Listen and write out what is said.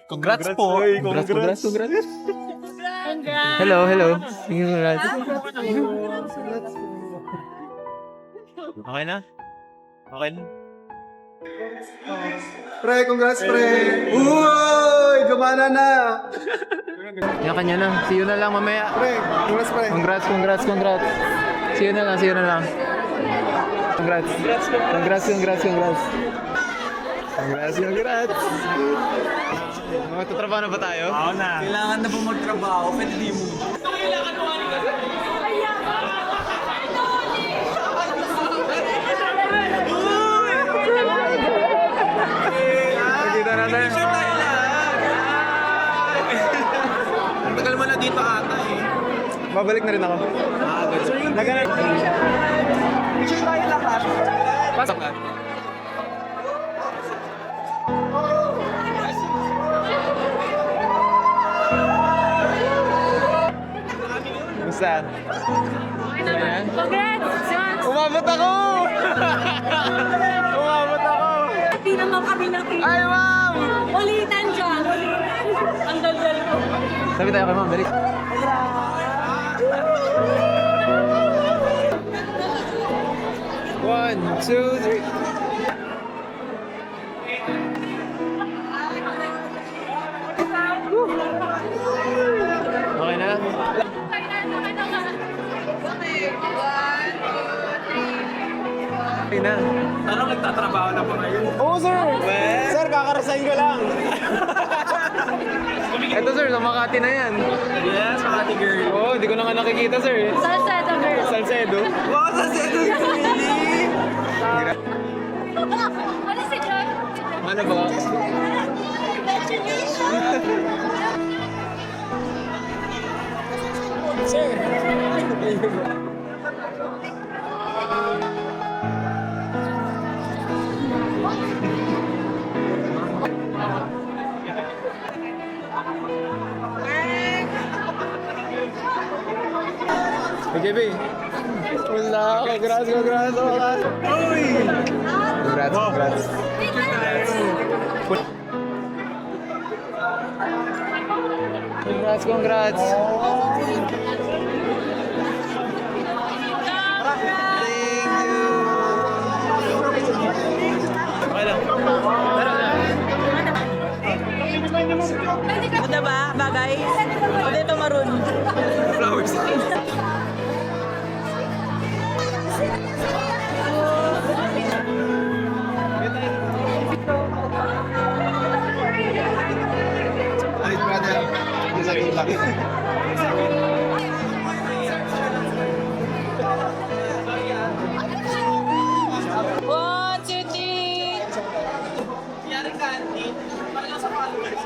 Congrats po. Congrats. Hello. Congrats. Okay na? Okay na? Pre, congrats pre! Uy! Gumana na! Yan kanya na. See you na lang mamaya. Pre, congrats pre! Congrats. See you na lang. Congrats. Magtatrabaho na ba tayo? Oo na. Kailangan na po magtrabaho, pwede di mo. Nakita natin. Ang tagal mo na dito ata eh. Babalik na rin ako. So yun, picture tayo lahat. Pasok ka. Kumusta? Congrats! Umabot ako! Hindi naman kami nakita. Ay, ma'am! Ulitan dyan. Ang daldal ko. Sabi tayo kay ma'am, dali. One, two, three. Okay na? Okay na. Tanong nagtatrabaho na ba ngayon? Oo, sir! Sir, kakaresign ko lang. Eto, sir, sa Makati na yan. Yes, Makati girl. Oo, hindi ko na nga nakikita, sir. Salsado girl. Salcedo. Wow, sa seto really? Ano si John? Ano ba? Hey, JB. Wala, congrats. Uy! Congrats. Congrats. Ano ba? Bagay? O dito maroon? Flowers. Ay, brother. Hindi sa tulak. One, two, three. Nangyari ka, parang sa followers.